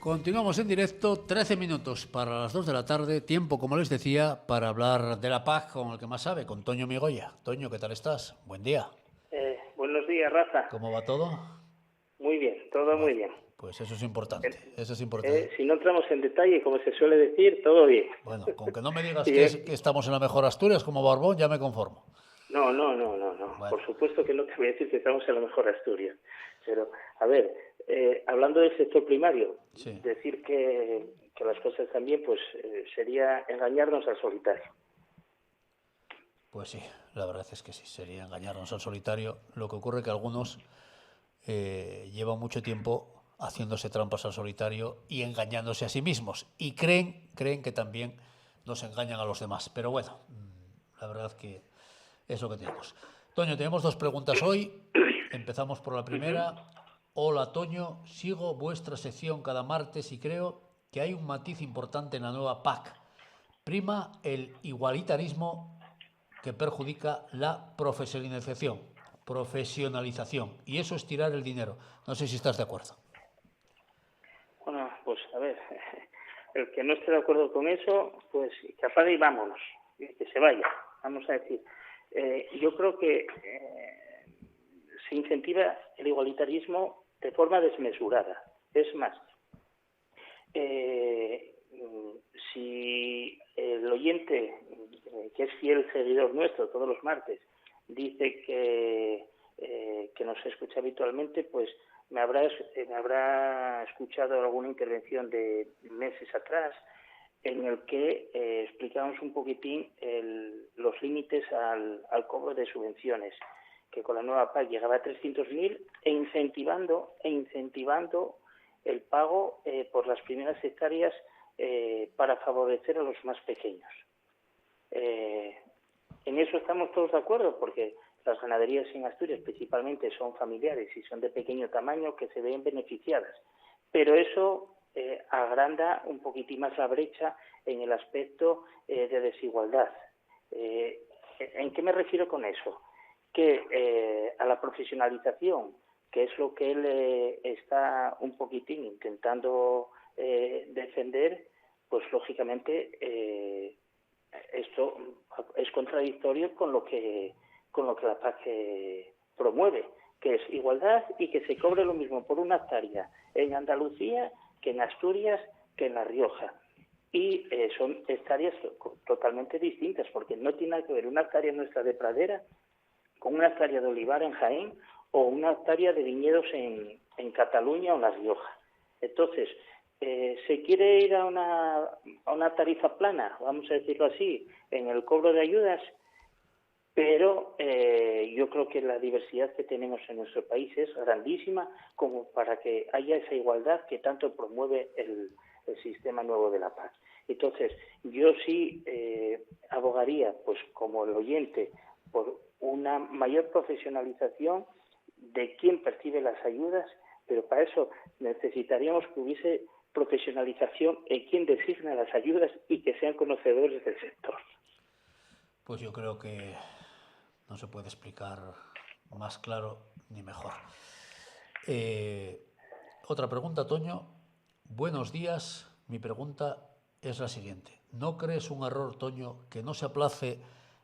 Continuamos en directo, 13 minutos para las 2 de la tarde, tiempo, como les decía, para hablar de la PAC con el que más sabe, con Toño Migoya. Toño, ¿qué tal estás? Buen día. Buenos días, Rafa. ¿Cómo va todo? Muy bien, todo muy Bueno, bien. pues eso es importante, eso es importante. Si no entramos en detalle, como se suele decir, todo bien. Bueno, con que no me digas Y, que estamos en la mejor Asturias como Barbón, ya me conformo. no. Bueno, Por supuesto que no te voy a decir que estamos en la mejor Asturias. Pero, a ver, hablando del sector primario, sí, decir que las cosas también, pues sería engañarnos al solitario. pues sí, la verdad es que sí, sería engañarnos al solitario. Lo que ocurre que algunos llevan mucho tiempo haciéndose trampas al solitario y engañándose a sí mismos. Y creen que también nos engañan a los demás. Pero bueno, la verdad que es lo que tenemos. Toño, tenemos dos preguntas hoy. Empezamos por la Ujú. primera. Hola, Toño. Sigo vuestra sección cada martes y creo que hay un matiz importante en la nueva PAC. Prima el igualitarismo que perjudica la profesionalización. Y eso es tirar el dinero. No sé si estás de acuerdo. Bueno, pues a ver, el que no esté de acuerdo con eso, pues que apague y vámonos, que se vaya, vamos a decir. Yo creo que se incentiva el igualitarismo de forma desmesurada. Es más, si el oyente, que es fiel seguidor nuestro todos los martes, dice que nos escucha habitualmente, pues me habrá escuchado alguna intervención de meses atrás en el que explicábamos un poquitín los límites al cobro de subvenciones, que con la nueva PAC llegaba a 300.000 e incentivando el pago por las primeras hectáreas para favorecer a los más pequeños. En eso estamos todos de acuerdo, porque las ganaderías en Asturias principalmente son familiares y son de pequeño tamaño que se ven beneficiadas. Pero eso agranda un poquitín más la brecha en el aspecto de desigualdad. ¿En qué me refiero con eso? Que a la profesionalización, que es lo que él está un poquitín intentando defender, pues lógicamente esto es contradictorio con lo que la PAC promueve, que es igualdad y que se cobre lo mismo por una hectárea en Andalucía que en Asturias que en La Rioja. Y son hectáreas totalmente distintas, porque no tiene nada que ver una hectárea nuestra de pradera con una hectárea de olivar en Jaén o una hectárea de viñedos en Cataluña o en La Rioja. Entonces, se quiere ir a una tarifa plana, vamos a decirlo así, en el cobro de ayudas, pero yo creo que la diversidad que tenemos en nuestro país es grandísima como para que haya esa igualdad que tanto promueve el sistema nuevo de la PAC. Entonces, yo sí abogaría, pues como el oyente, por una mayor profesionalización de quién percibe las ayudas, pero para eso necesitaríamos que hubiese profesionalización en quién designa las ayudas y que sean conocedores del sector. Pues yo creo que no se puede explicar más claro ni mejor. Otra pregunta, Toño. Buenos días. Mi pregunta es la siguiente. ¿No crees un error, Toño, que no se aplace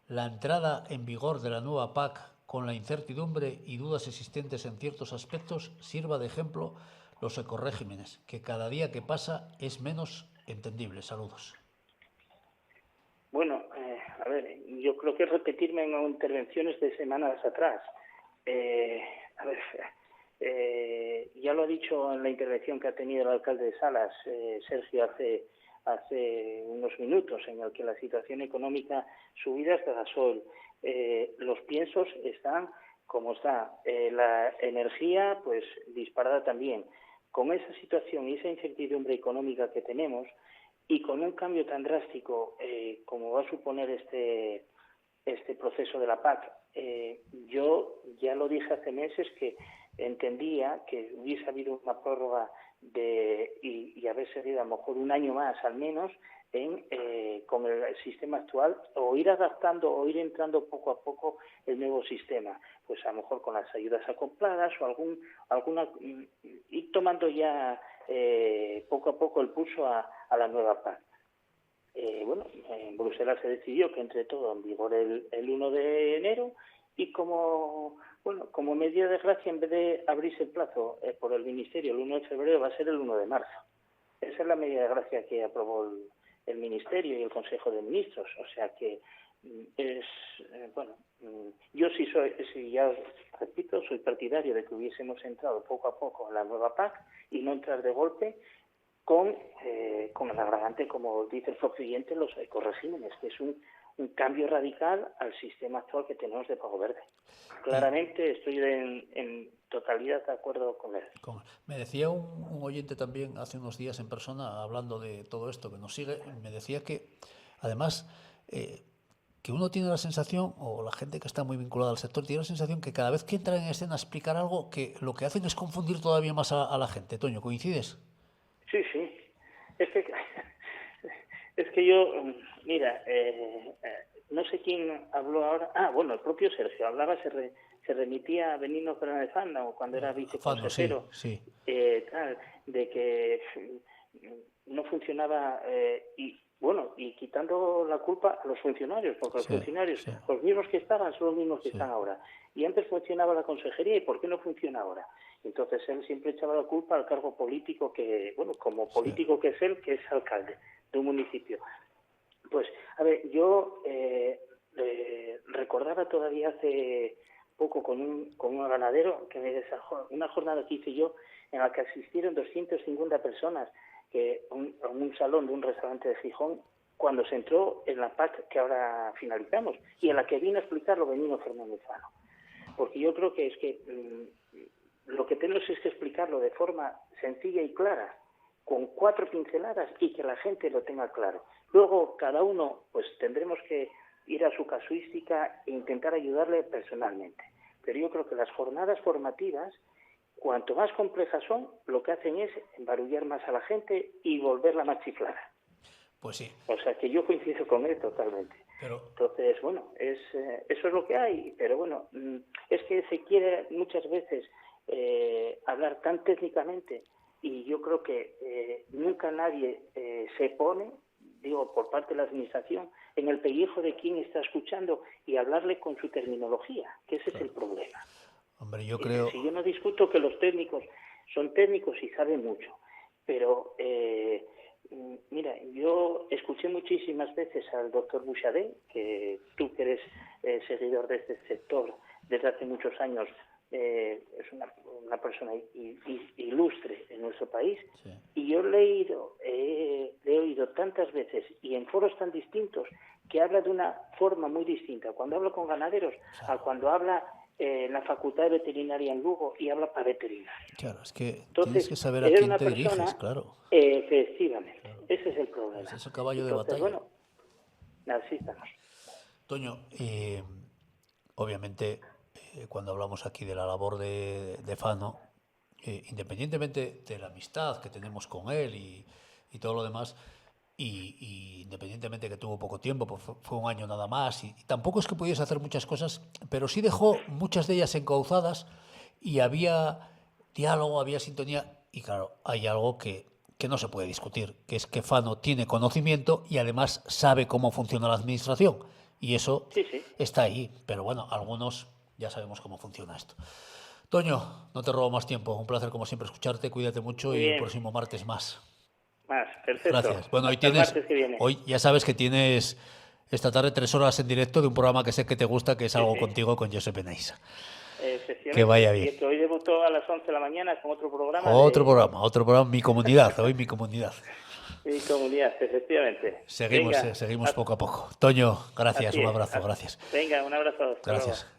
la entrada en vigor de la nueva PAC con la incertidumbre y dudas existentes en ciertos aspectos? Sirva de ejemplo los ecoregímenes, que cada día que pasa es menos entendible. Saludos. Bueno, a ver, yo creo que repetirme en intervenciones de semanas atrás. A ver, ya lo ha dicho en la intervención que ha tenido el alcalde de Salas, Sergio, hace unos minutos, en el que la situación económica, subidas de gasoil, los piensos están como está, la energía pues disparada también. Con esa situación y esa incertidumbre económica que tenemos, y con un cambio tan drástico como va a suponer este proceso de la PAC, yo ya lo dije hace meses que entendía que hubiese habido una prórroga y haber seguido a lo mejor un año más al menos con el sistema actual, o ir adaptando o ir entrando poco a poco el nuevo sistema, pues a lo mejor con las ayudas acopladas o ir tomando ya poco a poco el pulso a la nueva PAC. Bueno, en Bruselas se decidió que entre todo en vigor el 1 de enero y como medida de gracia, en vez de abrirse el plazo por el Ministerio el 1 de febrero, va a ser el 1 de marzo. Esa es la medida de gracia que aprobó el Ministerio y el Consejo de Ministros. O sea que yo ya os repito, soy partidario de que hubiésemos entrado poco a poco en la nueva PAC y no entrar de golpe con el agravante, como dice el propio oyente, los ecoregímenes, que es un cambio radical al sistema actual que tenemos de pago verde. Claramente estoy en totalidad de acuerdo con él. Me decía un oyente también hace unos días en persona, hablando de todo esto que nos sigue, me decía que además que uno tiene la sensación, o la gente que está muy vinculada al sector, tiene la sensación que cada vez que entra en escena a explicar algo, que lo que hacen es confundir todavía más a la gente. Toño, ¿coincides? Sí. Es que yo, mira, no sé quién habló ahora. El propio Sergio hablaba, se remitía a Benigno Fernández Fando cuando era viceconsejero, sí. De que no funcionaba y quitando la culpa a los funcionarios, porque los funcionarios, los mismos que estaban, son los mismos que están ahora. Y antes funcionaba la consejería, ¿y por qué no funciona ahora? Entonces él siempre echaba la culpa al cargo político que, como político que es él, que es alcalde de un municipio. Pues, a ver, yo recordaba todavía hace poco con un ganadero que me desajó una jornada que hice yo en la que asistieron 250 personas a un salón de un restaurante de Gijón cuando se entró en la PAC que ahora finalizamos y en la que vino a explicarlo Benigno Fernández Fano. Porque yo creo que es que lo que tenemos es que explicarlo de forma sencilla y clara, con 4 pinceladas y que la gente lo tenga claro. Luego cada uno pues tendremos que ir a su casuística e intentar ayudarle personalmente. Pero yo creo que las jornadas formativas, cuanto más complejas son, lo que hacen es embarullar más a la gente y volverla más chiflada. Pues sí. O sea que yo coincido con él totalmente. Entonces, eso es lo que hay. Pero bueno, es que se quiere muchas veces hablar tan técnicamente y yo creo que nunca nadie se pone, por parte de la administración, en el pellejo de quien está escuchando y hablarle con su terminología, que ese es el problema. Hombre, yo creo... Si yo no discuto que los técnicos son técnicos y saben mucho, pero mira, yo escuché muchísimas veces al doctor Bouchardet, que tú que eres seguidor de este sector desde hace muchos años, es una persona ilustre en nuestro país, y yo le he oído tantas veces y en foros tan distintos que habla de una forma muy distinta cuando habla con ganaderos a cuando habla en la Facultad de Veterinaria en Lugo y habla para veterinarios. Claro, es que entonces, tienes que saber a quién te diriges, claro. Efectivamente, claro. Ese es el problema. Ese es el caballo de batalla. Bueno, así estamos. Toño, obviamente, cuando hablamos aquí de la labor de Fano, independientemente de la amistad que tenemos con él y todo lo demás, y independientemente que tuvo poco tiempo, pues fue un año nada más, y tampoco es que pudiese hacer muchas cosas, pero sí dejó muchas de ellas encauzadas y había diálogo, había sintonía, y claro, hay algo que no se puede discutir, que es que Fano tiene conocimiento y además sabe cómo funciona la administración, y eso está ahí, pero bueno, algunos ya sabemos cómo funciona esto. Toño, no te robo más tiempo, un placer como siempre escucharte, cuídate mucho y el próximo martes más. Perfecto. Gracias. Bueno, hoy hoy ya sabes que tienes esta tarde 3 horas en directo de un programa que sé que te gusta, que es Algo Contigo con Josep Neisa. Que vaya bien. Y que hoy debutó a las 11 de la mañana con otro programa. Otro programa, Mi Comunidad, hoy Mi Comunidad. Mi Comunidad, efectivamente. Seguimos poco a poco. Toño, gracias, un abrazo, gracias. Venga, un abrazo. Gracias.